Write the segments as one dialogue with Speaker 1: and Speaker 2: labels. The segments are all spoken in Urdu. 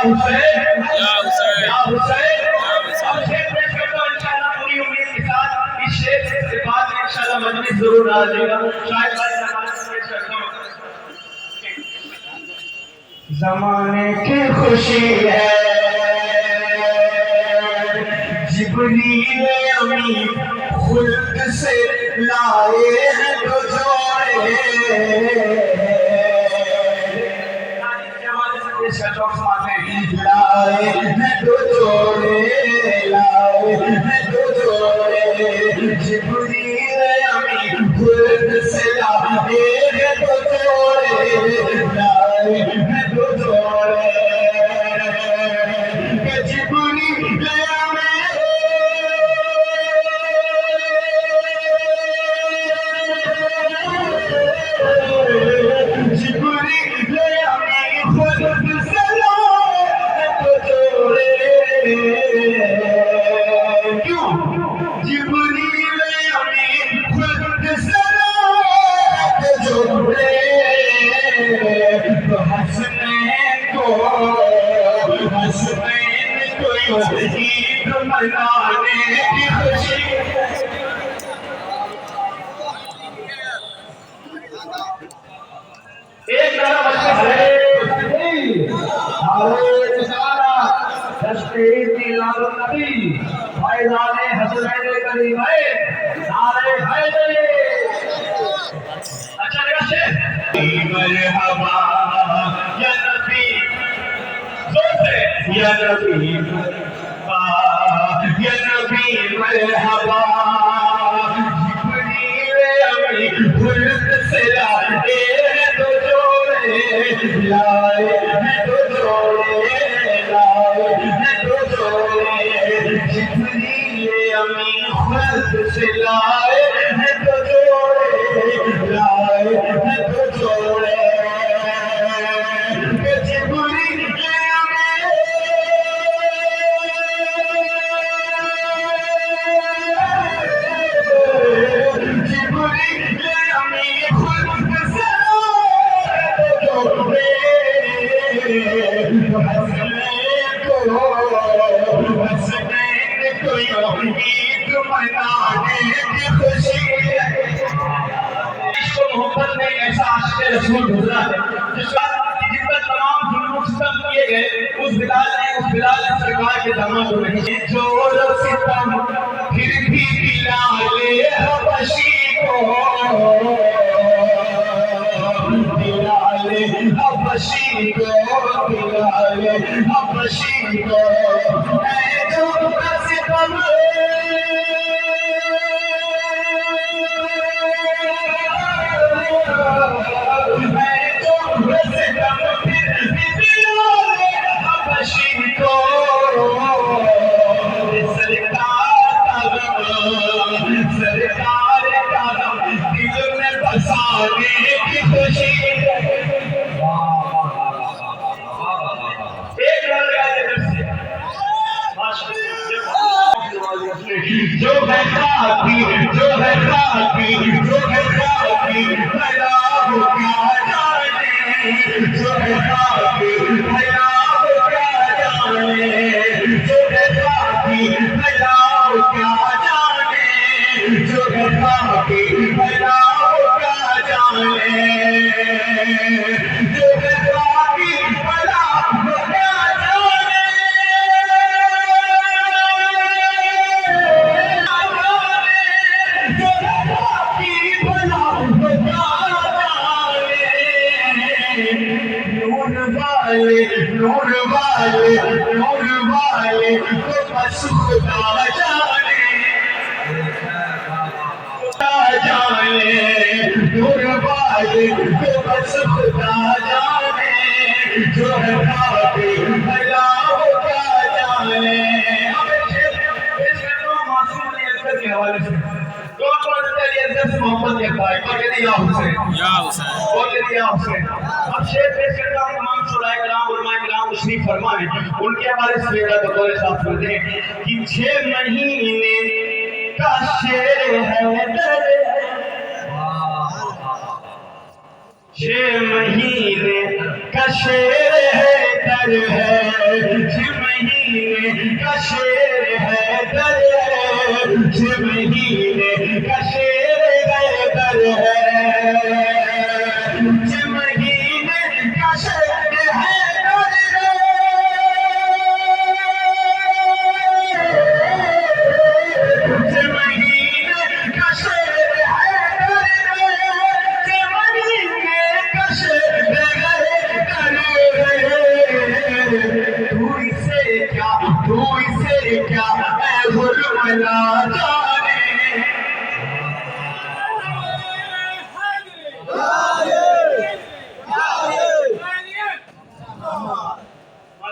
Speaker 1: حسین
Speaker 2: یا حسین
Speaker 1: یا حسین.
Speaker 2: یا حسین.
Speaker 1: اب شعر پیش کرتا ہوں انشاءاللہ پوری امید کے ساتھ. اس شعر سے بعد میں انشاءاللہ مجلس ضرور آ جائے گا. شاید پیش کرتا ہوں. زمانے کی خوشی ہے جبریل امین خلد سے لائے ہیں دو جوڑے. لائے ہیں دو جوڑے لائے ہیں دو جوڑے جبریل امین خلد سے لائے ہیں دو جوڑے لائے ہیں دو جوڑے. جبریل عید منانے کی خوشی. ایک نعرہ بچے میلاد النبی فیضان حسنین کریمین نعرہ حیدری. اچھا لگا شعر. مرحبا یا نبی زور سے یا نبی مرحبا یا نبی مرحبا جبریل امین خلد سے لائے ہیں دو جوڑے لائے ہیں دو جوڑے لائے ہیں دو جوڑے جبریل امین خلد سے لائے ہیں دو جوڑے لائے ہیں دو جوڑے. محبت میں ایسا عاشق رسول گزرا ہے جس پر تمام ظلم و ستم کیے گئے. اس بلال نے سرکار کے داماد کو نہیں ہے جو ستم پھر بھی بلال حبشی کو بلال حبشی کو بلال حبشی کو اے جو ستم جو ہے خاکی جو ہے خاکی جو ہے خاکی بھلا ہو کیا جانے جو ہے خاکی بھلا ہو کیا جانے جو ہے خاکی بھلا ہو کیا جانے جو ہے خاکی بھلا ہو کیا جانے جو ہے خاکی بھلا ہو کیا جانے. نور والے کو بس خدا جانے نور والے کو بس خدا جانے جو ہے خاکی بھلا ہو کیا جانے. معصوم علی اصغر کے حوالے سے محمد کے بھائی یا حسین
Speaker 2: یا حسین
Speaker 1: بولے یا حسین. اب شعر پیش کرتا ہوں. تمام شعراء کرام علماء کرام تشریف فرمائیں. ان کے حوالے سے میرا بطور صاحب سنتے ہیں کہ 6 مہینے کا شعر ہے در 6 مہینے کا شعر ہے در ہے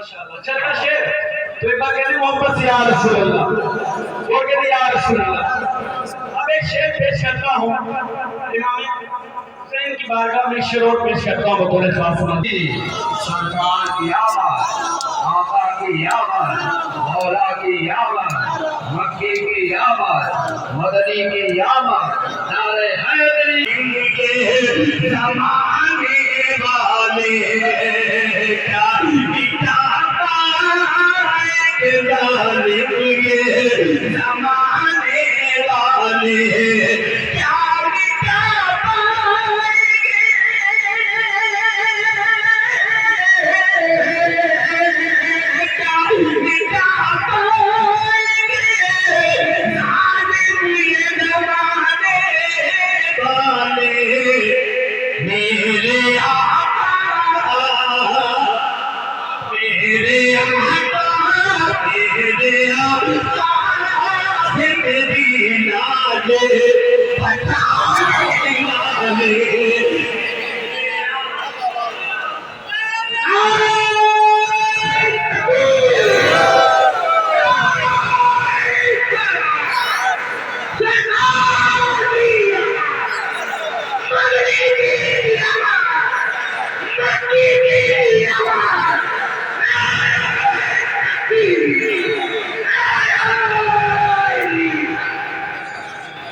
Speaker 1: ماشاءاللہ چلتا شیر تو ایک بار کہتے محبت سے یا رسول اللہ اور کہتے یا رسول اللہ. اب ایک شیر پیش کرتا ہوں امام حسین کی بارگاہ میں شروع پیش کرتا ہوں بطور خاص سرکار کی آواز آقا کی آواز مولا کی آواز مکی کی آواز مدنی کی آواز نعرہ حیدری کے زمانے والے کیا ظالم یہ زمانے والے کیا مٹا پائیں گے کیا مٹا پائیں گے ظالم یہ زمانے والے میرے آقا میرے آقا میرے آقا میری نالے بتانے والے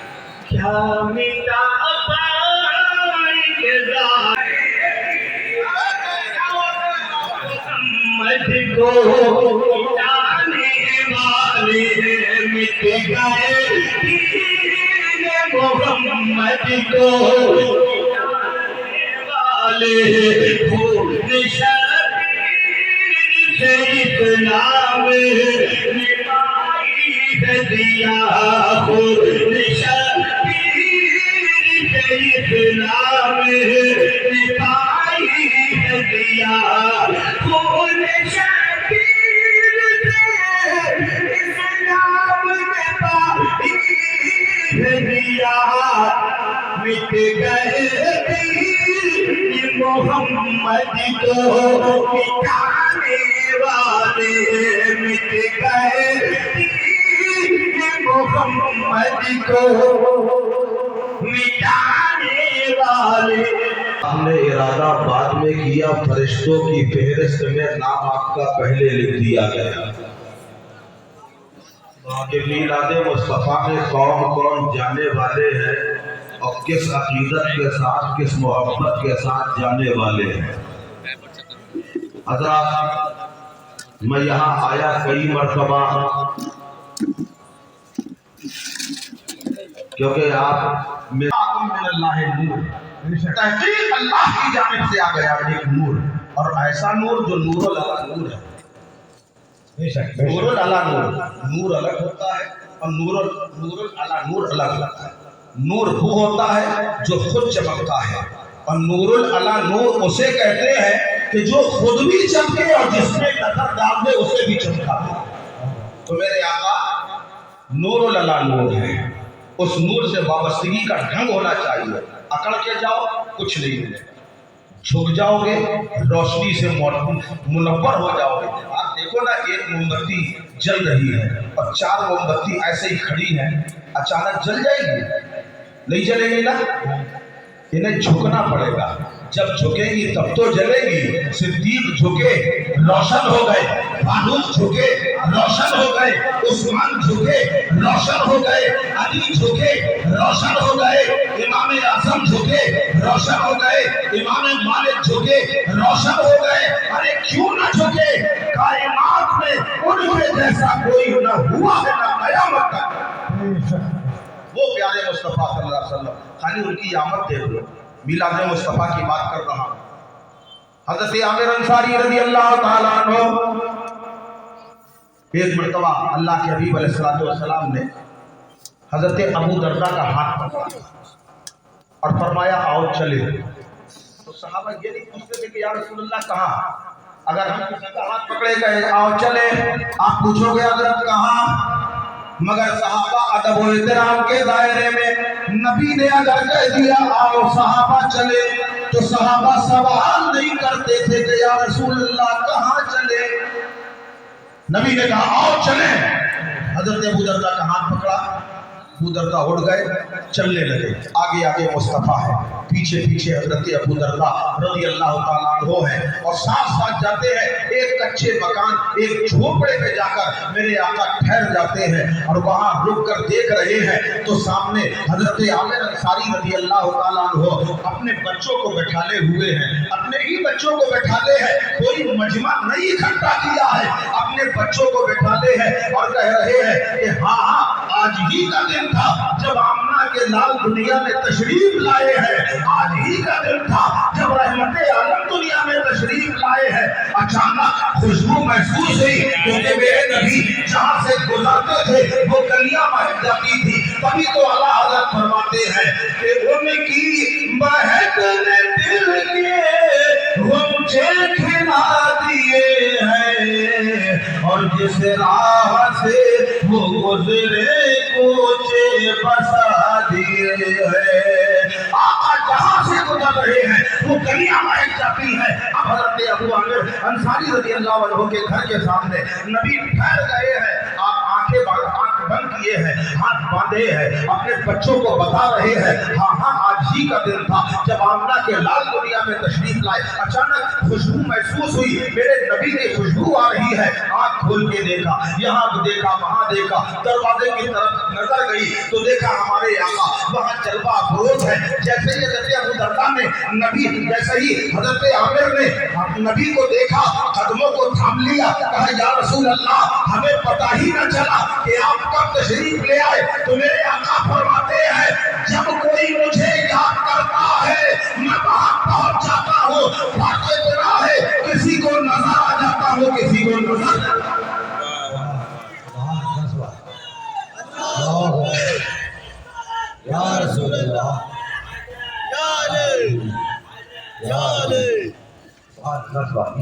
Speaker 1: کیا مٹا پائیں گے محمد کو مٹانے والے مٹ گئے دین محمد کو مٹانے والے خون شبیر سے اسلام نپائی ہے دیا خون اسلام نپائی ہے دیا خون شبیر سے اسلام نپائی ہے دیا مٹ گئے دین محمد کو مٹانے والے مٹ گئے دین محمد کو مٹانے والے.
Speaker 2: ہم نے ارادہ بعد میں کیا فرشتوں کی فہرست میں نام آپ کا پہلے لکھ دیا گیا کہ میلاد مصطفیٰ میں کون کون جانے والے ہیں اور کس عقیدت کے ساتھ کس محبت کے ساتھ جانے والے ہیں. حضرات میں یہاں آیا کئی مرتبہ کیونکہ آپ من اللہ نور تحقیق اللہ کی جانب سے آ گیا ایک نور اور ایسا نور جو نور العلا نور ہے. نور العلا نور الگ ہوتا ہے اور نور العلا نور الگ ہوتا ہے. نور وہ ہوتا ہے جو خود چمکتا ہے اور نور العلا نور اسے کہتے ہیں کہ جو خود بھی چمکے اور جس میں نظر ڈال دے اسے بھی چمکا دے. تو میرے آقا نور العلا نور ہے. اس نور سے وابستگی کا ڈھنگ ہونا چاہیے. اکڑ کے جاؤ کچھ نہیں ملے گا. جھک جاؤ گے روشنی سے منور ہو جاؤ گے. آپ دیکھو نا ایک موم بتی جل رہی ہے اور 4 موم بتی ایسے ہی کھڑی ہیں اچانک جل جائے گی نہیں جلے گی نا. انہیں جھکنا پڑے گا. جب جھکے گی تب تو جلے گی. صدیق جھکے روشن ہو گئے, فاروق جھکے روشن ہو گئے, عثمان جھکے روشن ہو گئے, علی جھکے روشن ہو گئے, امام اعظم جھکے روشن ہو گئے, امام مالک جھکے روشن ہو گئے. ارے کیوں نہ جھکے؟ کائنات میں ان کے جیسا کوئی نہ ہوا ہے نہ قیامت تک. وہ پیارے مصطفیٰ صلی اللہ علیہ وسلم. خالی ان کی آمد دیکھ لو. میلاد مصطفیٰ کی بات کر رہا ہوں. حضرت عامر انصاری رضی اللہ تعالیٰ عنہ ایک مرتبہ اللہ کے حبیب علیہ السلام نے حضرت ابو دردہ کا ہاتھ پکڑا اور فرمایا آؤ چلے. تو صحابہ یہ نہیں پوچھتے تھے کہ یا رسول اللہ کہاں. اگر ہم کسی کا ہاتھ پکڑے گئے آؤ چلے, آپ پوچھو گے حضرت کہاں. مگر صحابہ ادب و احترام کے دائرے میں نبی نے اگر کہہ دیا آؤ صحابہ چلے تو صحابہ سوال نہیں کرتے تھے کہ یا رسول اللہ کہاں چلے. نبی نے کہا آؤ چلیں، حضرت ابو درداء کا ہاتھ پکڑا، ابو درداء اٹھ گئے، چلنے لگے، آگے آگے مصطفیٰ ہے، پیچھے پیچھے حضرت ابو درداء رضی اللہ تعالیٰ عنہ ہے، اور ساتھ ساتھ جاتے ہیں ایک کچے مکان، ایک جھوپڑے میں جا کر میرے آقا ٹھہر جاتے ہیں، اور وہاں رک کر دیکھ رہے ہیں تو سامنے حضرت عامر انصاری رضی اللہ تعالیٰ عنہ اپنے بچوں کو بٹھالے ہوئے ہیں، اپنے ہی بچوں کو بٹھالے ہیں، کوئی مجمع نہیں اکٹھا کیا ہے، اپنے بچوں کو بٹھالے ہیں اور کہہ رہے ہیں کہ ہاں ہاں آج ہی کا دن تھا جب آمنہ کے لال دنیا میں تشریف لائے ہیں، آج ہی کا دن تھا جب رحمت عالم دنیا میں تشریف لائے ہیں۔ اچانک خوشبو محسوس ہوئی کیونکہ میرے نبی جہاں سے گزرتے تھے وہ گلیاں مہک جاتی تھی، تبھی تو اعلیٰ حضرت فرماتے ہیں کہ ان کی مہک نے دل کے غنچے کھلا دیے ہیں، اور جس راہ سے وہ گزرے کوچے بسا دیے ہیں۔ آقا جہاں سے گزر رہے ہیں وہ گلیاں مہک جاتی ہیں۔ اب حضرت ابو عامر انصاری رضی اللہ عنہ کے گھر کے سامنے نبی ٹھہر گئے ہیں، آپ آنکھ بند کیے ہیں، ہاتھ باندھے ہیں، اپنے بچوں کو بتا رہے ہیں ہاں ہاں آج ہی کا دن تھا جب آمنہ کے لال دنیا میں تشریف لائے۔ اچانک خوشبو محسوس ہوئی، میرے نبی کی خوشبو آ رہی ہے، آنکھ کھول کے دیکھا، یہاں دیکھا وہاں دیکھا، دروازے کی طرف نظر گئی تو دیکھا ہمارے آقا وہاں جلوہ افروز ہے۔ جیسے ہی حضرت ابو درداء نے جیسے ہی حضرت عامر نے نبی کو دیکھا قدموں کو تھام لیا، کہا یا رسول اللہ ہمیں پتہ ہی نہ چلا کہ آپ کب تشریف لے آئے۔ تو میرے آقا فرماتے ہیں جب کوئی مجھے یاد کرتا ہے میں وہاں پہنچ جاتا ہوں، باتیں بنا ہے کسی کو نظر آ جاتا ہوں، کسی کو نظر یا رسول اللہ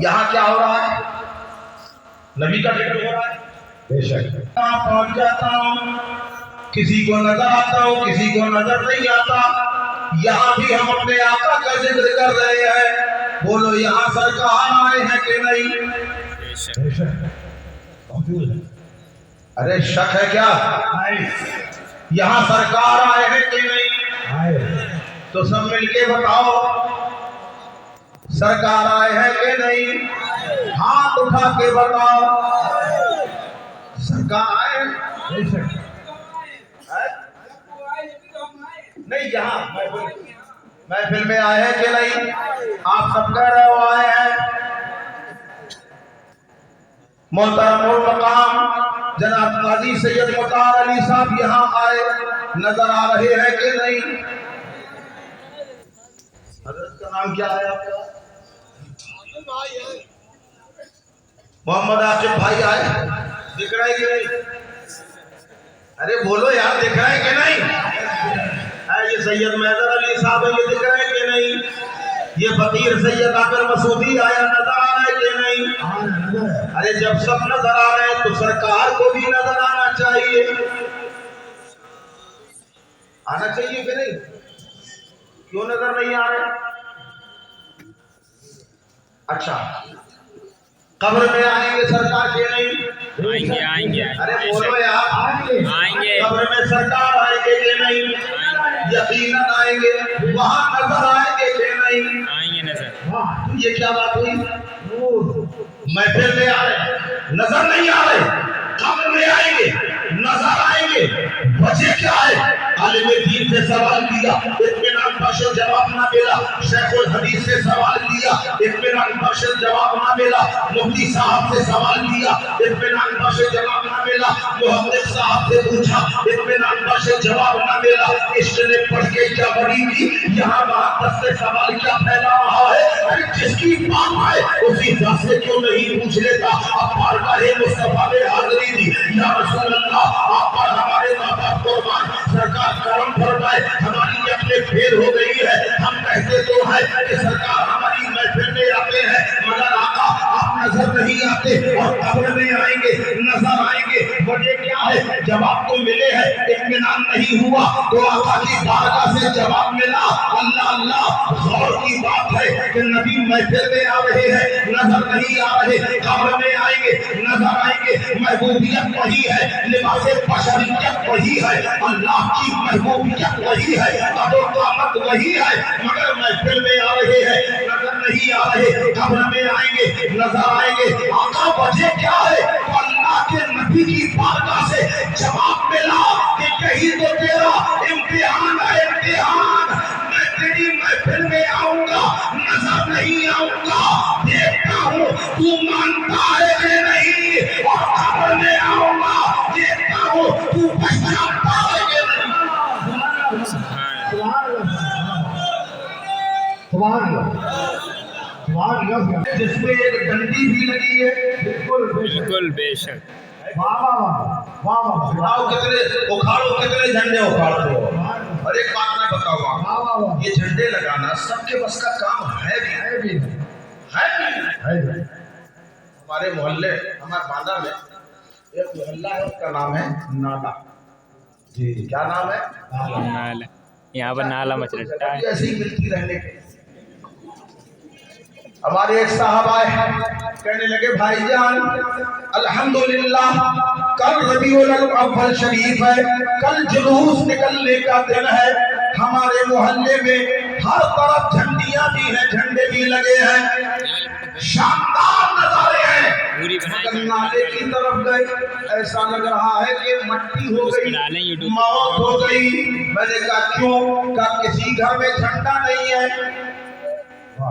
Speaker 2: یہاں کیا ہو رہا ہے؟ نبی کا ذکر ہو رہا ہے، بے شک پہنچ جاتا ہوں، کسی کو نظر آتا ہوں، کسی کو نظر نہیں آتا۔ یہاں بھی ہم اپنے آقا کا ذکر کر رہے ہیں، بولو یہاں سرکار آئے ہیں کہ نہیں؟ بے شک موجود ہے۔ ارے شک ہے کیا؟ یہاں سرکار آئے ہیں کہ نہیں؟ تو سب مل کے بتاؤ سرکار آئے ہیں کہ نہیں؟ ہاتھ اٹھا کے بتاؤ سرکار آئے ہیں؟ نہیں یہاں محفل میں آئے ہیں کہ نہیں؟ آپ سب کہہ رہے ہو آئے ہیں۔ محترم المقام جناب قاضی سید مطہر علی صاحب یہاں آئے، نظر آ رہے ہیں کہ نہیں؟ حضرت کا نام کیا ہے آپ کا؟ محمد عاقب بھائی آئے، دکھ رہا ہے کہ نہیں؟ ارے بولو یار دکھ رہا ہے کہ نہیں؟ یہ سید میدر علی صاحب یہ دکھ رہا ہے کہ نہیں؟ یہ فقیر سید عاقل مسعودی آیا، نظر آ رہا ہے کہ نہیں؟ ارے جب سب نظر آ رہے ہیں تو سرکار کو بھی نظر آنا چاہیے، آنا چاہیے کہ نہیں؟ کیوں نظر نہیں آ رہے؟ اچھا قبر میں آئیں گے سرکار کے نہیں؟
Speaker 3: آئیں گے
Speaker 2: ارے بولو یار
Speaker 3: آئیں گے۔
Speaker 2: قبر میں سرکار آئیں گے کہ نہیں؟ یقیناً آئیں گے، وہاں نظر آئیں گے کہ نہیں؟
Speaker 3: آئیں گے نظر۔
Speaker 2: یہ کیا بات ہوئی؟ محفل میں آ رہے نظر نہیں آ رہے، قبر میں آئیں گے نظر آئیں گے، وجہ کیا ہے؟ عالم دین سے سوال کیا، اطمینان بخش جواب نہ ملا، شیخ الحدیث سے سوال کیا، اطمینان بخش جواب نہ ملا، مفتی صاحب سے سوال کیا، اطمینان بخش جواب نہ ملا، محدث صاحب سے پوچھا، اطمینان بخش جواب نہ ملا۔ عشق نے پڑھ کے کیا بڑی کی، یہاں وہاں دس سے سوال کیا پھیلا رہا ہے؟ ارے جس کی بات ہے اسی ذات سے کیوں نہیں پوچھ لیتا؟ اب بارگاہ مصطفیٰ میں حاضری دی، یا رسول اللہ آپ پر ہمارے ماں باپ قربان، سرکار کرم فرمائے، ہماری اپنے پھیر ہو گئی ہے، ہم کہتے تو ہیں کہ سرکار ہماری محفل میں آتے ہیں مگر آقا آپ نظر نہیں آتے، اور قبر میں آئیں گے نظر آئیں گے، وجہ کیا ہے؟ جواب تو ملے ہیں، اطمینان نہیں ہوا تو آقا کی بارگاہ سے جواب ملا۔ اللہ اللہ، غور کی بات ہے کہ نبی محفل میں آ رہے ہیں، نظر نہیں آ رہے، قبر میں آئیں گے نظر آئیں گے، محبوبیت وہی ہے، لباس بشریت وہی ہے، اللہ کی محبوبیت وہی ہے، قدر و قامت وہی ہے، مگر محفل میں آ رہے ہیں نظر نہیں آ رہے، قبر میں آئیں گے نظر آئیں گے۔ آقا وجہ کیا ہے؟ تو اللہ کے نبی کی بارگاہ سے جواب ملا کہ کہیں تو تیرا امتحان ہے، امتحان، میں تیری محفل میں آؤں گا نظر نہیں آؤں گا، دیکھتا ہوں تو مانتا ہے کہ نہیں، اور قبر میں آؤں گا دیکھتا ہوں تو پہچانتا ہے کہ نہیں۔ جس میں ایک ڈنڈی بھی لگی ہے،
Speaker 3: بالکل بے شک۔
Speaker 2: بتاؤ کتنے اکھاڑو، کتنے جھنڈے اکھاڑتے ہو؟ اور ایک بات میں بتاؤں گا، یہ جھنڈے لگانا سب کے بس کا کام ہے بھی ہمارے محلے، ہمارے باندہ میں ایک محلہ ہے، اس کا نام ہے نالا۔ جی کیا نام ہے؟
Speaker 3: نالا، یہاں پر نالا مچلٹا ہے۔
Speaker 2: ایسے ہی ملتی رہنے کے ہمارے ایک صاحب آئے، کہنے لگے بھائی جان الحمدللہ کل ربیع الاول شریف ہے، کل جلوس نکلنے کا دن ہے، ہمارے محلے میں ہر طرف جھنڈیاں بھی ہیں، جھنڈے بھی لگے ہیں، شاندار نظارے ہیں، مگر نالے کی طرف گئے، ایسا لگ رہا ہے کہ مٹی ہو گئی، موت ہو گئی۔ میں نے کہا کیوں؟ کہا کسی گھر میں جھنڈا نہیں ہے۔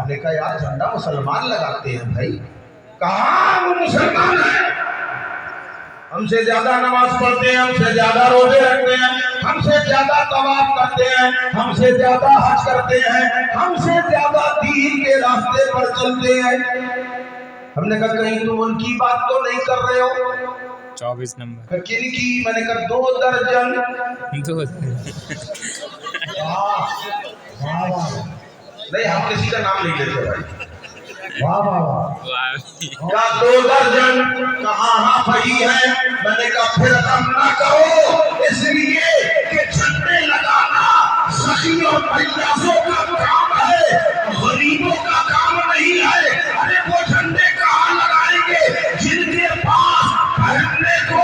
Speaker 2: نے کہا یار جھنڈا مسلمان لگاتے ہیں بھائی۔ کہاں وہ مسلمان ہیں؟ ہم سے زیادہ نماز پڑھتے ہیں، ہم سے زیادہ روزے رکھتے ہیں، ہم سے زیادہ طواف کرتے ہیں، ہم سے زیادہ حج کرتے ہیں، ہم سے زیادہ دین کے راستے پر چلتے ہیں۔ ہم نے کہا کہیں تم ان کی بات تو نہیں کر رہے ہو؟
Speaker 3: 24 نمبر
Speaker 2: کن کی؟ میں نے کہا 2 درجن۔ نہیں ہم کسی کا نام نہیں لیتے بھائی۔ کیا 2 درجن؟ کہاں ہاں بھائی ہے۔ میں نے کہا پھر غم نہ کرو، اس لیے کہ جھنڈے لگانا سخیوں پریاسوں کا کام ہے، غریبوں کا کام نہیں ہے۔ ارے وہ جھنڈے کہاں لگائیں گے جن کے پاس پہننے کو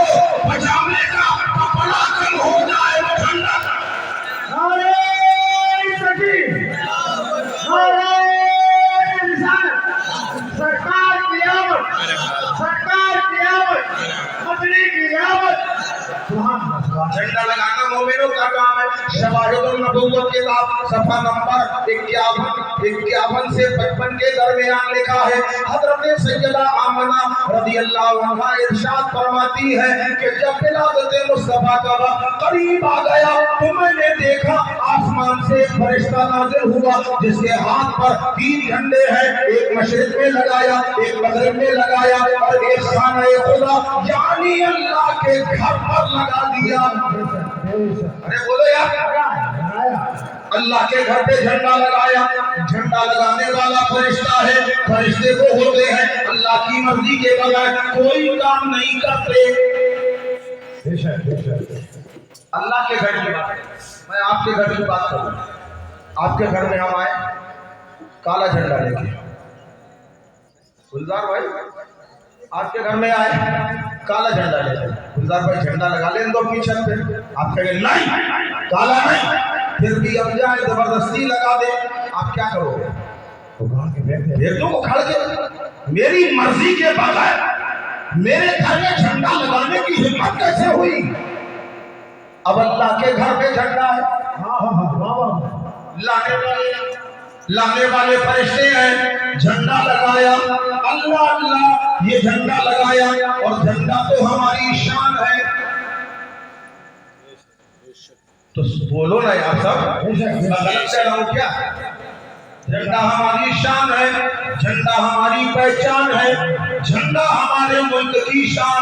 Speaker 2: پجامے کا کپڑا کم ہو جائے؟ وہ جھنڈا جھنڈا لگانا مومنوں کا کام ہے۔ شواہد النبوت کے بعد صفحہ نمبر 51 سے 55 کے درمیان لکھا ہے، حضرت سیدہ آمنہ رضی اللہ عنہا ارشاد فرماتی ہے کہ جب ولادت مصطفیٰ کا وقت قریب آ گیا تو میں نے دیکھا آسمان سے ایک فرشتہ نازل ہوا جس کے ہاتھ پر 3 جھنڈے ہیں، ایک مشرق میں لگایا، ایک مغرب میں لگایا اور ایک خانہ خدا یعنی اللہ کے گھر پر لگا دیا۔ ارے بولو یار، اللہ کے گھر پہ جھنڈا لگایا۔ جھنڈا لگانے والا فرشتہ ہے، فرشتے وہ ہوتے ہیں اللہ کی مرضی کے بغیر کوئی کام نہیں کرتے۔ اللہ کے گھر کی بات، میں آپ کے گھر کی بات کروں۔ آپ کے گھر میں ہم آئے کالا جھنڈا لے کے، گلزار بھائی آپ کے گھر میں آئے کالا جھنڈا لے کے، گلزار بھائی جھنڈا لگا لیں دو اپنی چھت پہ، آپ کہیں گے نہیں کالا نہیں، پھر بھی اب جائے زبردستی لگا دیں، آپ کیا کرو گے؟ بیٹوں کو کھڑ کے میری مرضی کے بغیر میرے گھر میں جھنڈا لگانے کی ہمت کیسے ہوئی؟ اب اللہ کے گھر میں جھنڈا ہے، لانے والے فرشتے ہیں، جھنڈا لگایا، اللہ اللہ یہ جھنڈا لگایا، اور جھنڈا تو ہماری شان ہے۔ تو بولو نا یار سب، غلط کہہ رہا ہوں کیا؟ جھنڈا ہماری شان ہے، جھنڈا ہماری پہچان ہے، جھنڈا ہمارے ملک کی شان۔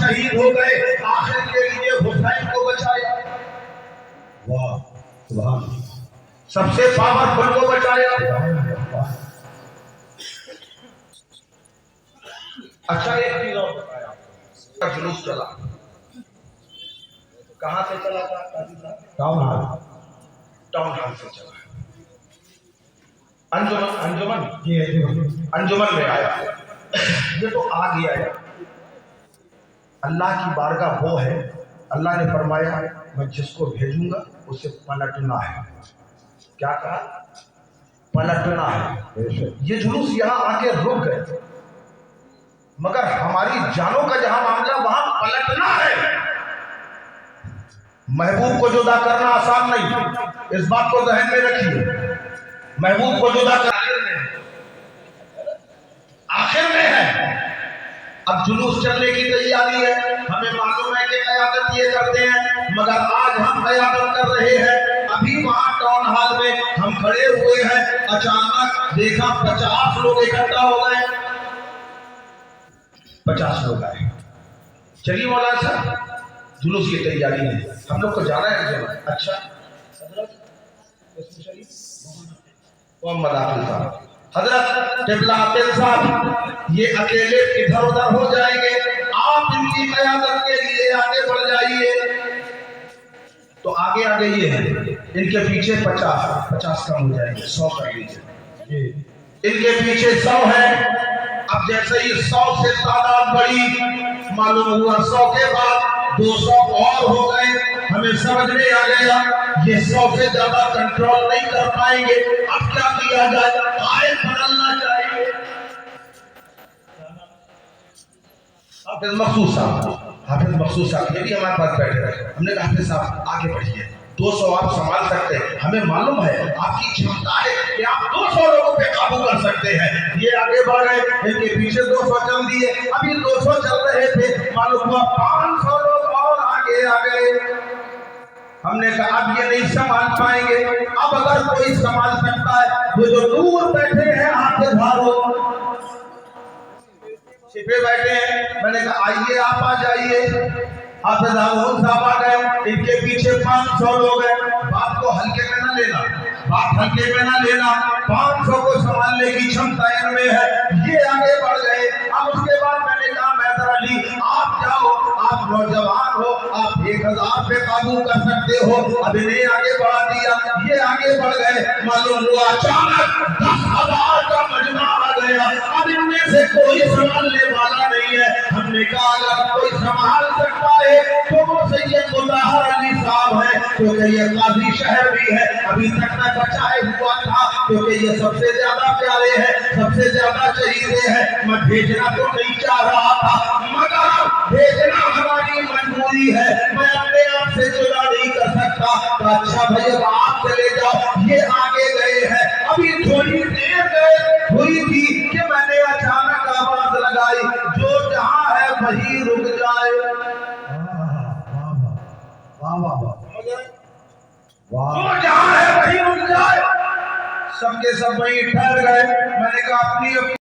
Speaker 2: شہید ہو گئے، آخر کے لیے حسین کو بچایا. واہ سبحان اللہ. سب سے پاورفل کو بچایا. اچھا ایک چیز اور بتایا، جلوس چلا کہاں سے چلا تھا؟ ٹاؤن ہال سے چلا. انجمن میں آیا. یہ تو آ گیا ہے. اللہ کی بارگاہ وہ ہے، اللہ نے فرمایا میں جس کو بھیجوں گا اسے پلٹنا ہے. کیا کہا؟ پلٹنا ہے. یہ جلوس یہاں آ کے رک گئے، مگر ہماری جانوں کا جہاں معاملہ وہاں پلٹنا ہے. محبوب کو جدا کرنا آسان نہیں، اس بات کو ذہن میں رکھیے. محبوب کو جدا کرنا آخر میں ہے. اب جلوس چلنے کی تیاری ہے. ہمیں معلوم ہے کہ قیادت یہ کرتے ہیں، مگر آج ہم قیادت کر رہے ہیں. ابھی وہاں ٹاؤن ہال میں ہم کھڑے ہوئے ہیں، اچانک دیکھا 50 لوگ اکٹھا ہو گئے. 50 لوگ آئے. چلیے مولانا صاحب جلوس کی تیاری ہے، ہم لوگ کو جانا ہے. اچھا محمد عاقل صاحب، حضرت قبلہ عاقل صاحب یہ اکیلے ادھر ادھر ہو جائیں گے، آپ ان کی قیادت کے لیے آگے بڑھ جائیے. تو آگے آگے یہ ہے، ان کے پیچھے 50 کم ہو جائیں گے، 100 کر لیجیے. ان کے پیچھے 100 ہے. اب جیسے ہی 100 سے تعداد بڑھی، معلوم ہوا 100 کے بعد 200 اور ہو گئے. ہمیں سمجھ میں آ گیا یہ 100 سے زیادہ کنٹرول نہیں کر پائیں گے. اب کیا کیا جائے؟ قائد بدلنا چاہیے. حافظ مخصوص صاحب یہ بھی ہمارے پاس بیٹھے رہے. ہم نے کہا حافظ صاحب آگے بڑھیے، 200 آپ سنبھال سکتے ہیں، ہمیں معلوم ہے آپ کی چھمتا ہے کہ آپ 200 لوگوں پہ قابو کر سکتے ہیں. یہ آگے بڑھ گئے، ان کے پیچھے 200 چل دیے. ابھی 200 چل رہے تھے، معلوم ہوا 500 لوگ اور آگے آ گئے. ہم نے کہا اب یہ نہیں سنبھال پائیں گے. اب اگر کوئی سنبھال سکتا ہے، وہ جو دور بیٹھے ہیں حافظ ہارون چھپے بیٹھے ہیں، میں نے کہا آئیے آپ آ جائیے. حافظ ہارون صاحب آ گئے، ان کے پیچھے 500 لوگ ہیں. بات کو ہلکے میں نہ لینا، 500 کو سنبھالنے کی چھمتا ان میں ہے. یہ آگے بڑھ گئے. اب اس کے بعد میں نے کہا میدر علی آپ جاؤ، آپ نوجوان ہو، آپ 1000 پہ قابو کر سکتے ہو. اب انہیں آگے بڑھا دیا. یہ آگے بڑھ گئے، معلوم ہوا اچانک 10,000 کا مجمع آ گیا. اب ان میں سے کوئی سنبھالنے والا نہیں ہے. ہم نے کہا اگر کوئی سنبھال سکتا ہے تو وہ سید مظاہر علی صاحب ہے، کیونکہ یہ قاضی شہر بھی ہے. ابھی تک میں بچائے ہوا تھا کیونکہ یہ سب سے زیادہ پیارے ہیں، سب سے زیادہ چہیدے ہیں. میں بھیجنا تو نہیں چاہ رہا تھا، مگر بھیجنا ہماری مجبوری ہے، میں اپنے آپ سے جدا نہیں کر سکتا. تو اچھا بھائی اب آپ چلے جاؤ. یہ آگے گئے ہیں. ابھی تھوڑی دیر ہوئی تھی کہ میں نے اچانک آواز لگائی جو جہاں ہے وہی رک جائے. جو جہاں ہے وہی رک جائے. سب کے سب وہیں ٹھہر گئے. میں نے کہا اپنی